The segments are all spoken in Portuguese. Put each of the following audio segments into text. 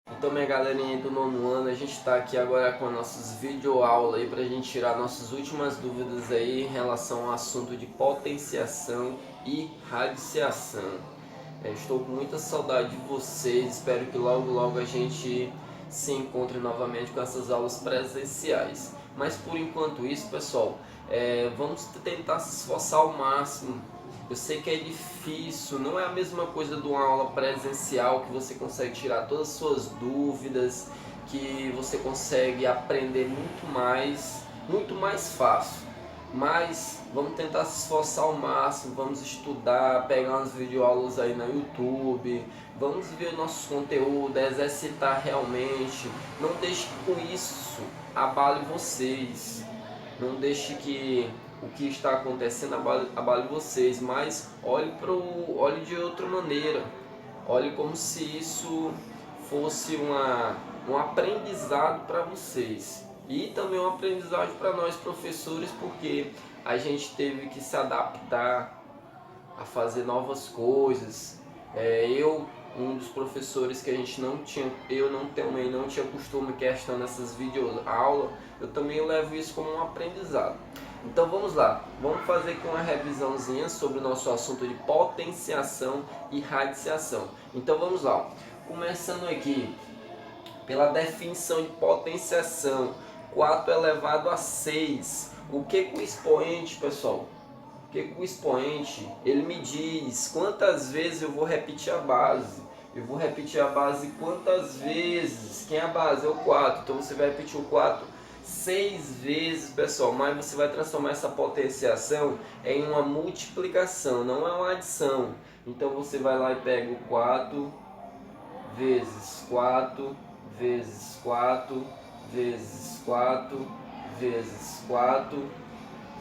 Então, minha galerinha do nono ano, a gente está aqui agora com nossas videoaulas aí para a gente tirar nossas últimas dúvidas aí em relação ao assunto de potenciação e radiciação. Estou com muita saudade de vocês, espero que logo logo a gente se encontre novamente com essas aulas presenciais. Mas por enquanto isso, pessoal, vamos tentar se esforçar ao máximo. Eu sei que é difícil, não é a mesma coisa de uma aula presencial que você consegue tirar todas as suas dúvidas, que você consegue aprender muito mais fácil. Mas vamos tentar se esforçar ao máximo, vamos estudar, pegar umas videoaulas aí no YouTube, vamos ver nossos conteúdos, exercitar realmente. Não deixe que com isso abale vocês, não deixe que o que está acontecendo abale vocês, mas olhe de outra maneira, olhe como se isso fosse um aprendizado para vocês e também um aprendizado para nós professores, porque a gente teve que se adaptar a fazer novas coisas. Um dos professores que a gente não tinha, também não tinha costume questão nessas videoaulas, eu também levo isso como um aprendizado. Então vamos lá, vamos fazer aqui uma revisãozinha sobre o nosso assunto de potenciação e radiciação. Então vamos lá, começando aqui pela definição de potenciação, 4 elevado a 6. O que o expoente, pessoal? O que o expoente, ele me diz quantas vezes eu vou repetir a base. Eu vou repetir a base quantas vezes? Quem é a base? É o 4. Então você vai repetir o 4 6 vezes, pessoal. Mas você vai transformar essa potenciação em uma multiplicação, não é uma adição. Então você vai lá e pega o 4 vezes 4 vezes 4 vezes 4 vezes 4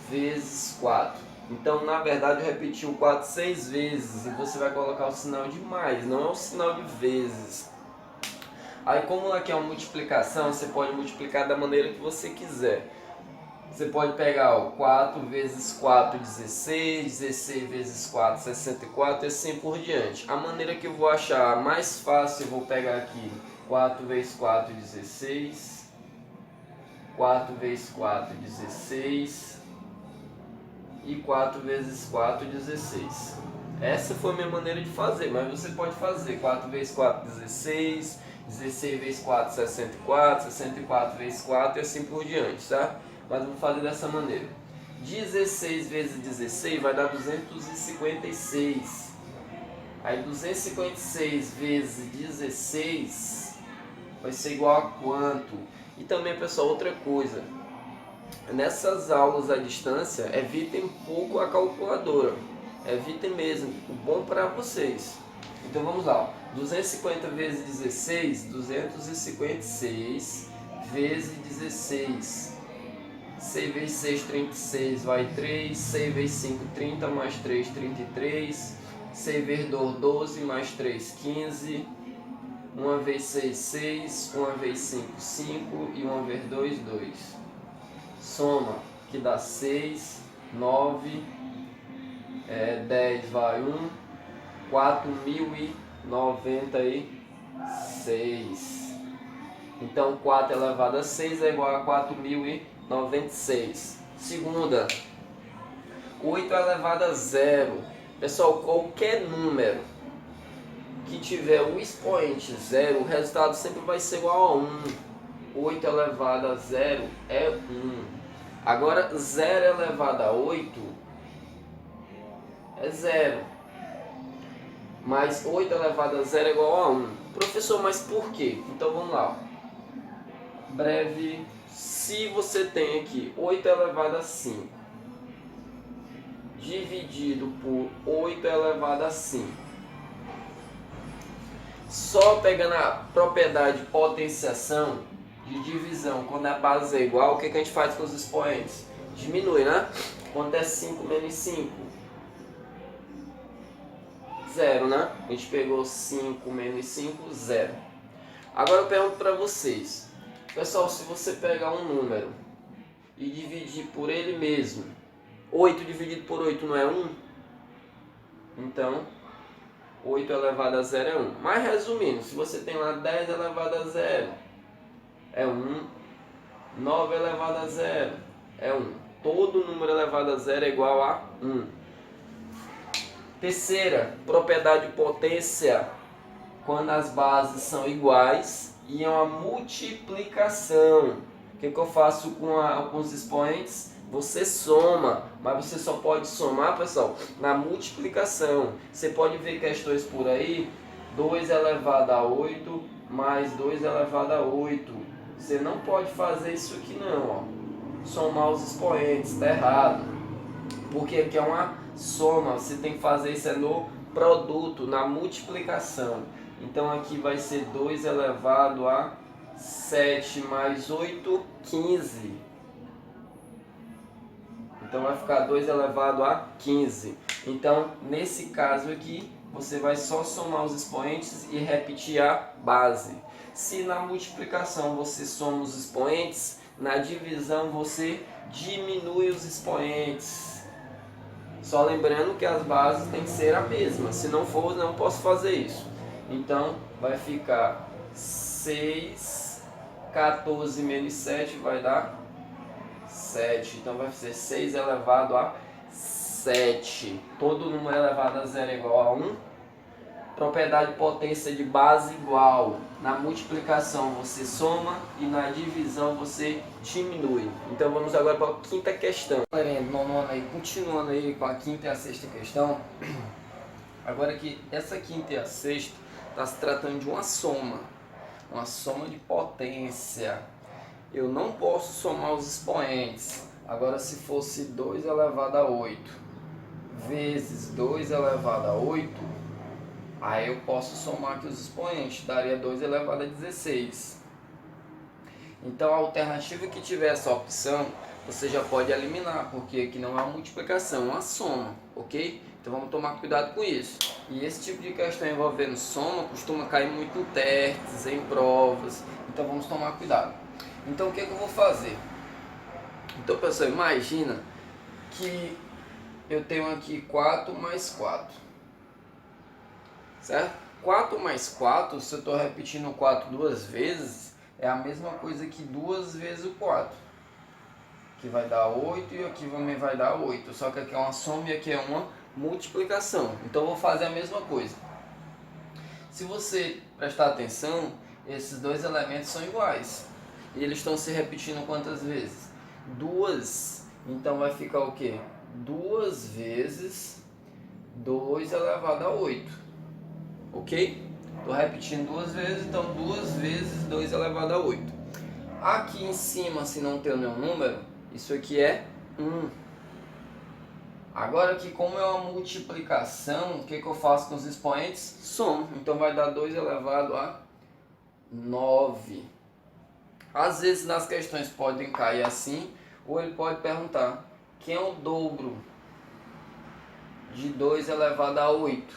vezes 4. Então, na verdade, eu repeti o 4 6 vezes e você vai colocar o sinal de mais, não é o sinal de vezes. Aí, como aqui é uma multiplicação, você pode multiplicar da maneira que você quiser. Você pode pegar 4 vezes 4, 16, 16 vezes 4, 64 e assim por diante. A maneira que eu vou achar mais fácil, eu vou pegar aqui 4 vezes 4, 16, 4 vezes 4, 16 e 4 vezes 4, 16. Essa foi a minha maneira de fazer, mas você pode fazer 4 vezes 4, 16, 16 vezes 4, 64, 64 vezes 4 e assim por diante, tá? Mas eu vou fazer dessa maneira. 16 vezes 16 vai dar 256. Aí 256 vezes 16 vai ser igual a quanto? E também, pessoal, outra coisa. Nessas aulas à distância, evitem um pouco a calculadora. Evitem mesmo, o bom para vocês. Então vamos lá. 250 vezes 16, 256 vezes 16. 6 vezes 6, 36, vai 3. 6 vezes 5, 30, mais 3, 33. 6 vezes 2, 12, mais 3, 15. 1 vezes 6, 6. 1 vezes 5, 5. E 1 vezes 2, 2. Soma, que dá 6, 9, 10 vai 1, 4.096. Então 4 elevado a 6 é igual a 4.096. Segunda, 8 elevado a 0. Pessoal, qualquer número que tiver o expoente 0, o resultado sempre vai ser igual a 1. 8 elevado a 0 é 1. Agora 0 elevado a 8 é 0. Mas 8 elevado a 0 é igual a 1. Professor, mas por quê? Então vamos lá. Breve. Se você tem aqui 8 elevado a 5 dividido por 8 elevado a 5, só pegando a propriedade de potenciação, de divisão, quando a base é igual, o que a gente faz com os expoentes? Diminui, né? Quando é 5 menos 5? 0, né? A gente pegou 5 menos 5, 0. Agora eu pergunto para vocês. Pessoal, se você pegar um número e dividir por ele mesmo, 8 dividido por 8 não é 1? Então, 8 elevado a 0 é 1. Mas resumindo, se você tem lá 10 elevado a 0 é 1, 9 elevado a 0 é 1. Todo número elevado a 0 é igual a 1. Terceira, propriedade de potência, quando as bases são iguais e é uma multiplicação. O que eu faço com os expoentes? Você soma, mas você só pode somar, pessoal, na multiplicação. Você pode ver questões por aí, 2 elevado a 8 mais 2 elevado a 8. Você não pode fazer isso aqui não, ó. Somar os expoentes, está errado. Porque aqui é uma soma, você tem que fazer isso no produto, na multiplicação. Então aqui vai ser 2 elevado a 7 mais 8, 15. Então vai ficar 2 elevado a 15. Então, nesse caso aqui, você vai só somar os expoentes e repetir a base. Se na multiplicação você soma os expoentes, na divisão você diminui os expoentes. Só lembrando que as bases têm que ser a mesma. Se não for, não posso fazer isso. Então, vai ficar 6, 14 menos 7 vai dar 7. Então vai ser 6 elevado a 7. Todo número elevado a 0 é igual a 1. Propriedade de potência de base igual. Na multiplicação você soma e na divisão você diminui. Então vamos agora para a quinta questão. Galerinha, nono ano aí, continuando aí com a quinta e a sexta questão. Agora que essa quinta e a sexta está se tratando de uma soma de potência. Eu não posso somar os expoentes. Agora, se fosse 2 elevado a 8 vezes 2 elevado a 8, aí eu posso somar aqui os expoentes, daria 2 elevado a 16. Então, a alternativa que tiver essa opção, você já pode eliminar, porque aqui não é uma multiplicação, é uma soma, ok? Então, vamos tomar cuidado com isso. E esse tipo de questão envolvendo soma costuma cair muito em testes, em provas, então vamos tomar cuidado. Então o que eu vou fazer? Então pessoal, imagina que eu tenho aqui 4 mais 4, certo? 4 mais 4, se eu estou repetindo o 4 duas vezes, é a mesma coisa que 2 vezes o 4. Aqui vai dar 8 e aqui também vai dar 8, só que aqui é uma soma e aqui é uma multiplicação. Então eu vou fazer a mesma coisa. Se você prestar atenção, esses dois elementos são iguais. E eles estão se repetindo quantas vezes? 2. Então vai ficar o quê? 2 vezes 2 elevado a 8. Ok? Estou repetindo 2 vezes, então 2 vezes 2 elevado a 8. Aqui em cima, se não tem nenhum número, isso aqui é 1. Agora aqui, como é uma multiplicação, o que eu faço com os expoentes? Somo. Então vai dar 2 elevado a 9. Às vezes nas questões podem cair assim, ou ele pode perguntar, quem é o dobro de 2 elevado a 8?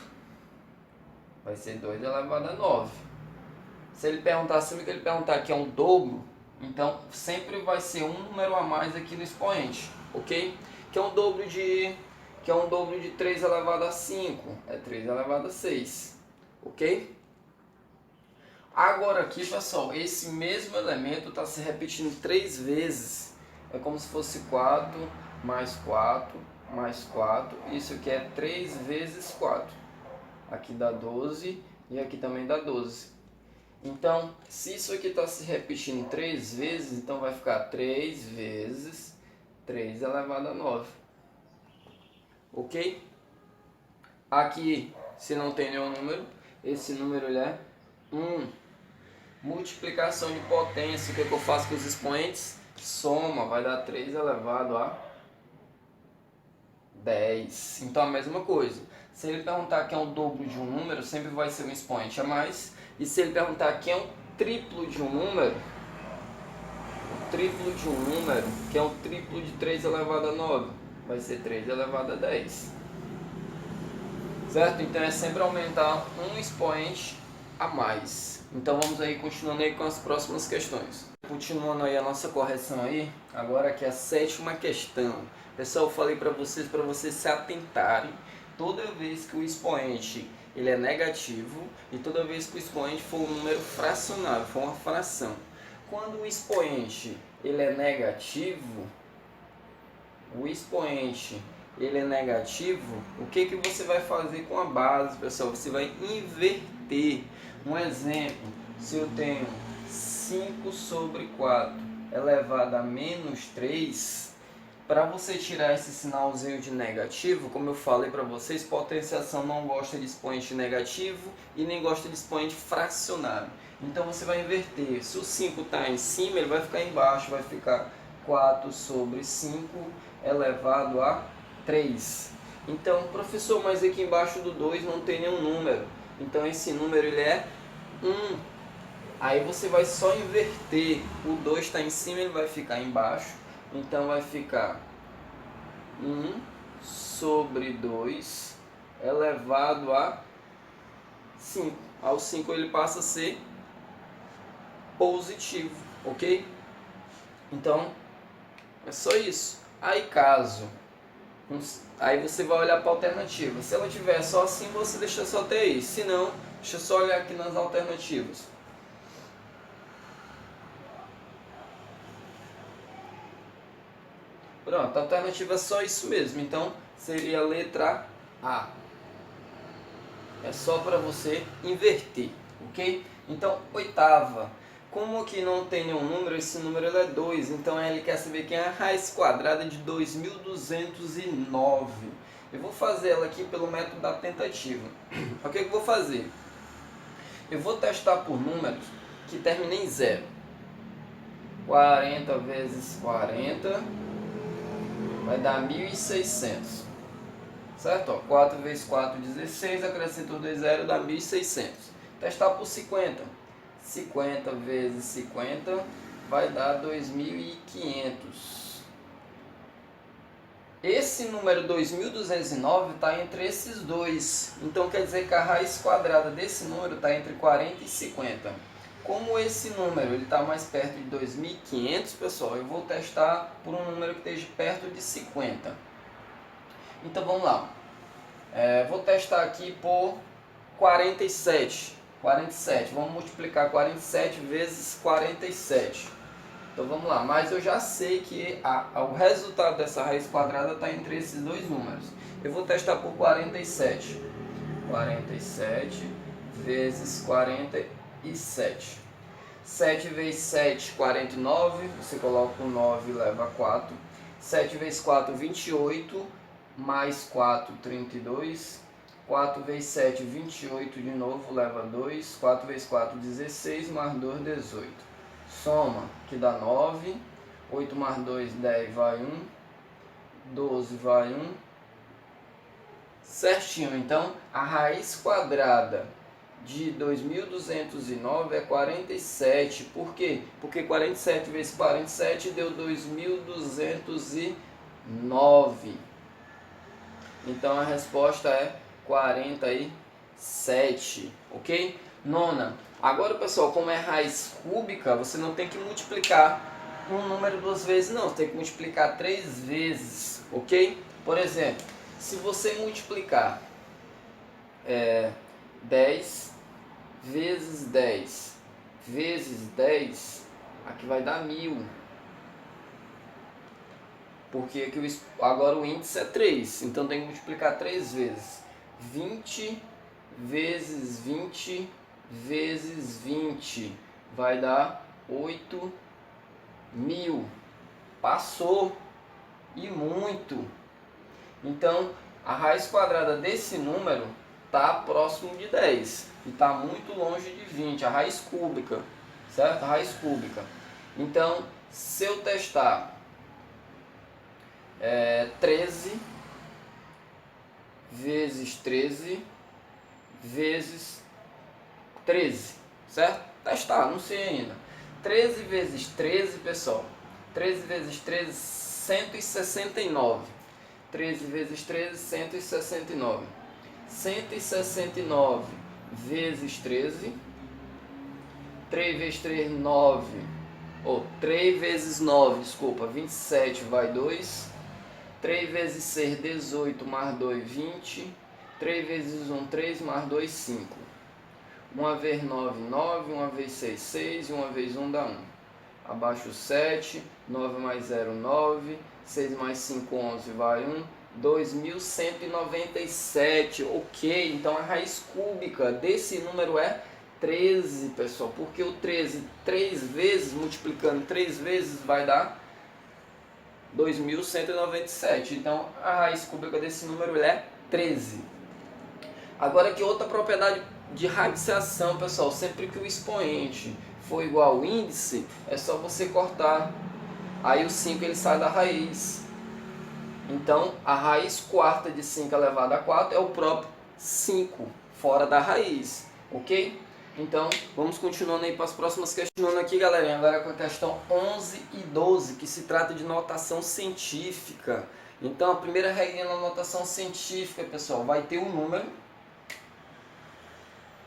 Vai ser 2 elevado a 9. Se ele perguntar assim, que ele perguntar que é um dobro, então sempre vai ser um número a mais aqui no expoente, ok? Que é um dobro de 3 elevado a 5, é 3 elevado a 6, ok? Agora aqui, pessoal, esse mesmo elemento está se repetindo 3 vezes. É como se fosse 4 mais 4 mais 4. Isso aqui é 3 vezes 4. Aqui dá 12 e aqui também dá 12. Então, se isso aqui está se repetindo 3 vezes, então vai ficar 3 vezes 3 elevado a 9. Ok? Aqui, se não tem nenhum número, esse número ele é 1. Multiplicação de potência, o que eu faço com os expoentes? Soma, vai dar 3 elevado a 10. Então a mesma coisa. Se ele perguntar que é um dobro de um número, sempre vai ser um expoente a mais. E se ele perguntar que é um triplo de um número, que é um triplo de 3 elevado a 9, vai ser 3 elevado a 10. Certo? Então é sempre aumentar um expoente a mais. Então vamos aí continuando aí com as próximas questões. Continuando aí a nossa correção aí, agora aqui a sétima questão. Pessoal, eu falei para vocês se atentarem toda vez que o expoente ele é negativo e toda vez que o expoente for um número fracionável, for uma fração. Quando o expoente ele é negativo, o que você vai fazer com a base, pessoal? Você vai inverter. Um exemplo, se eu tenho 5 sobre 4 elevado a menos 3, para você tirar esse sinalzinho de negativo, como eu falei para vocês, potenciação não gosta de expoente negativo e nem gosta de expoente fracionário. Então você vai inverter. Se o 5 está em cima, ele vai ficar embaixo, vai ficar 4 sobre 5 elevado a 3. Então, professor, mas aqui embaixo do 2 não tem nenhum número. Então esse número ele é 1. Aí você vai só inverter. O 2 está em cima, ele vai ficar embaixo. Então vai ficar 1 sobre 2 elevado a 5. Ao 5 ele passa a ser positivo, ok? Então é só isso. Aí você vai olhar para a alternativa. Se ela tiver só assim, você deixa só até aí. Se não, deixa eu só olhar aqui nas alternativas. Pronto, a alternativa é só isso mesmo. Então seria a letra A. É só para você inverter, ok? Então, oitava. Como aqui não tem nenhum número, esse número é 2. Então ele quer saber quem é a raiz quadrada de 2209. Eu vou fazer ela aqui pelo método da tentativa. O que eu vou fazer? Eu vou testar por números que terminem em 0. 40 vezes 40 vai dar 1.600. Certo? Ó, 4 vezes 4, 16. Acrescentou 2 zeros, dá 1.600. Testar por 50. 50 vezes 50 vai dar 2.500. Esse número 2.209 está entre esses dois. Então quer dizer que a raiz quadrada desse número está entre 40 e 50. Como esse número está mais perto de 2.500, pessoal, eu vou testar por um número que esteja perto de 50. Então vamos lá. Vou testar aqui por 47. 47. Vamos multiplicar 47 vezes 47. Então vamos lá. Mas eu já sei que o resultado dessa raiz quadrada está entre esses dois números. Eu vou testar por 47. 47 vezes 47. 7 vezes 7, 49. Você coloca o 9 e leva 4. 7 vezes 4, 28. Mais 4, 32. 4 vezes 7, 28 de novo, leva 2. 4 vezes 4, 16. Mais 2, 18. Soma, que dá 9. 8 mais 2, 10, vai 1. 12 vai 1. Certinho. Então, a raiz quadrada de 2.209 é 47. Por quê? Porque 47 vezes 47 deu 2.209. Então a resposta é 47, ok? Nona. Agora, pessoal, como é raiz cúbica, você não tem que multiplicar um número duas vezes, não. Você tem que multiplicar 3 vezes, ok? Por exemplo, se você multiplicar 10 vezes 10 vezes 10, aqui vai dar 1.000. Porque aqui agora o índice é 3, então tem que multiplicar 3 vezes. 20 vezes 20 vezes 20 vai dar 8.000. Passou, e muito. Então a raiz quadrada desse número está próximo de 10 e está muito longe de 20, a raiz cúbica, certo? A raiz cúbica. Então, se eu testar 13 vezes 13 vezes 13, certo? Testar, não sei ainda. 13 vezes 13, pessoal. 13 vezes 13, 169. 13 vezes 13, 169. 169 vezes 13. 3 vezes 3, 9. 3 vezes 9, desculpa, 27 vai 2. 3 vezes 6, 18, mais 2, 20. 3 vezes 1, 3, mais 2, 5. 1 vezes 9, 9. 1 vezes 6, 6. E 1 vezes 1 dá 1. Abaixo 7. 9 mais 0, 9. 6 mais 5, 11, vai 1. 2197. Ok, então a raiz cúbica desse número é 13, pessoal. Porque o 13, 3 vezes, multiplicando 3 vezes, vai dar 2197. Então a raiz cúbica desse número é 13. Agora, que outra propriedade de radiciação, pessoal? Sempre que o expoente for igual ao índice, é só você cortar. Aí o 5 ele sai da raiz. Então a raiz quarta de 5 elevado a 4 é o próprio 5, fora da raiz. Ok? Então vamos continuando aí para as próximas questões. Continuando aqui, galerinha, agora com a questão 11 e 12, que se trata de notação científica. Então a primeira regra na notação científica, pessoal, vai ter um número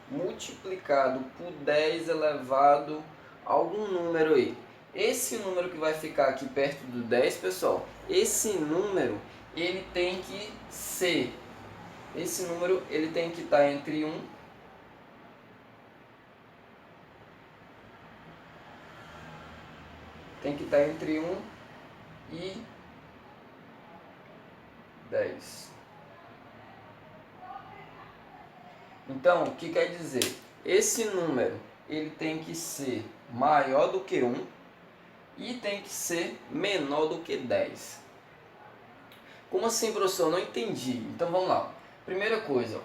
multiplicado por 10 elevado a algum número aí. Esse número que vai ficar aqui perto do 10, pessoal, esse número ele tem que ser, esse número ele tem que estar entre 1 e 10. Então, o que quer dizer? Esse número ele tem que ser maior do que 1 e tem que ser menor do que 10. Como assim, professor? Eu não entendi. Então vamos lá. Primeira coisa,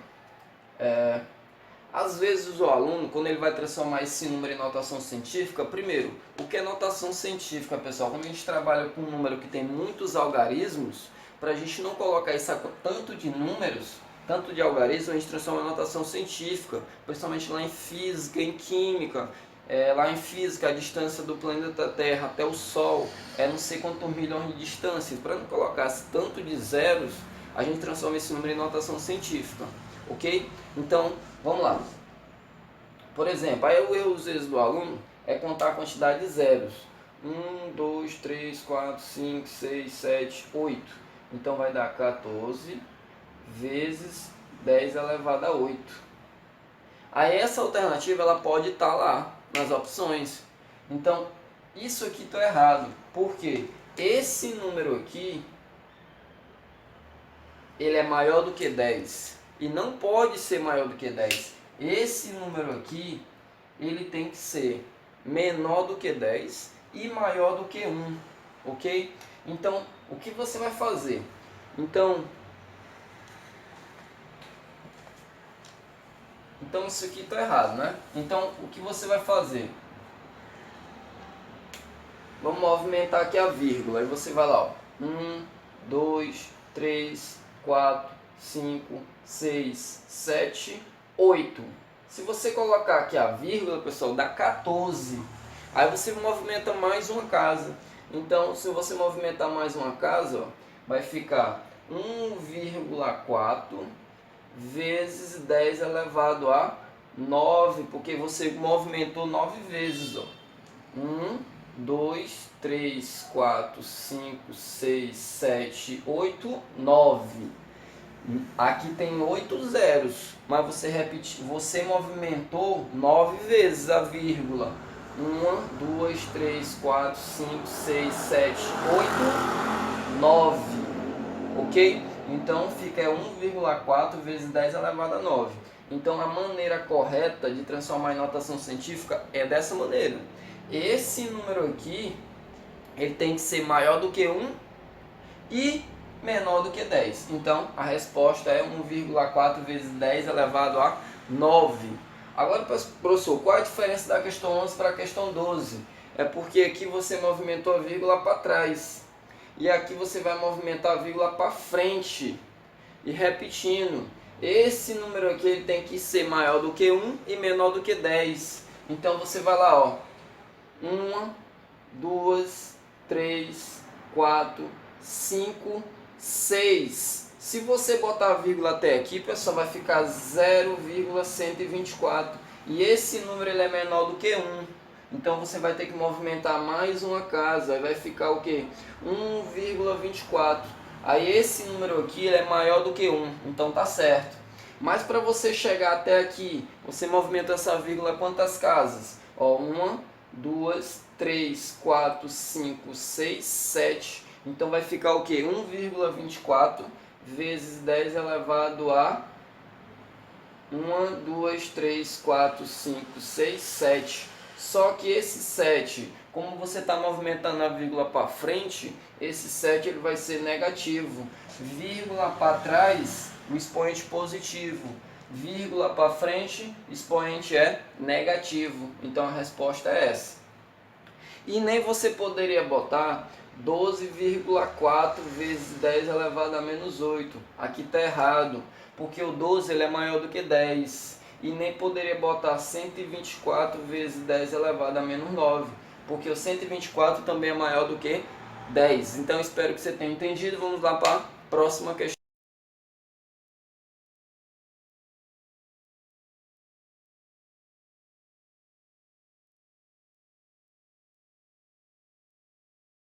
às vezes o aluno, quando ele vai transformar esse número em notação científica, primeiro, o que é notação científica, pessoal? Quando a gente trabalha com um número que tem muitos algarismos, para a gente não colocar isso tanto de números, tanto de algarismos, a gente transforma em notação científica, principalmente lá em física, em química. Lá em física, a distância do planeta Terra até o Sol é não sei quantos milhões de distância. Para não colocar tanto de zeros, a gente transforma esse número em notação científica. Ok? Então, vamos lá. Por exemplo, aí o erro às vezes do aluno é contar a quantidade de zeros. 1, 2, 3, 4, 5, 6, 7, 8. Então vai dar 14 vezes 10 elevado a 8. Aí essa alternativa ela pode estar lá nas opções. Então, isso aqui está errado. Por quê? Esse número aqui, ele é maior do que 10. E não pode ser maior do que 10. Esse número aqui, ele tem que ser menor do que 10 e maior do que 1. Ok? Então, o que você vai fazer? Então isso aqui está errado, né? Então, o que você vai fazer? Vamos movimentar aqui a vírgula. Aí você vai lá, ó. 1, 2, 3, 4, 5, 6, 7, 8. Se você colocar aqui a vírgula, pessoal, dá 14. Aí você movimenta mais uma casa. Então, se você movimentar mais uma casa, ó, vai ficar 1,4 vezes 10 elevado a 9, porque você movimentou 9 vezes. Ó. 1, 2, 3, 4, 5, 6, 7, 8, 9. Aqui tem 8 zeros, mas você movimentou 9 vezes a vírgula. 1, 2, 3, 4, 5, 6, 7, 8, 9. Ok? Então fica 1,4 vezes 10 elevado a 9. Então a maneira correta de transformar em notação científica é dessa maneira. Esse número aqui, ele tem que ser maior do que 1 e menor do que 10. Então a resposta é 1,4 vezes 10 elevado a 9. Agora, professor, qual a diferença da questão 11 para a questão 12? É porque aqui você movimentou a vírgula para trás. E aqui você vai movimentar a vírgula para frente. E repetindo, esse número aqui ele tem que ser maior do que 1 e menor do que 10. Então você vai lá, ó. 1, 2, 3, 4, 5, 6. Se você botar a vírgula até aqui, pessoal, vai ficar 0,124. E esse número ele é menor do que 1. Então você vai ter que movimentar mais uma casa. Aí vai ficar o quê? 1,24. Aí esse número aqui ele é maior do que 1. Então tá certo. Mas para você chegar até aqui, você movimenta essa vírgula quantas casas? Ó, 1, 2, 3, 4, 5, 6, 7. Então vai ficar o quê? 1,24 vezes 10 elevado a 1, 2, 3, 4, 5, 6, 7. Só que esse 7, como você está movimentando a vírgula para frente, esse 7 ele vai ser negativo. Vírgula para trás, o expoente positivo. Vírgula para frente, expoente é negativo. Então a resposta é essa. E nem você poderia botar 12,4 vezes 10 elevado a menos 8. Aqui está errado, porque o 12 ele é maior do que 10. E nem poderia botar 124 vezes 10 elevado a menos 9, porque o 124 também é maior do que 10. Então espero que você tenha entendido. Vamos lá para a próxima questão.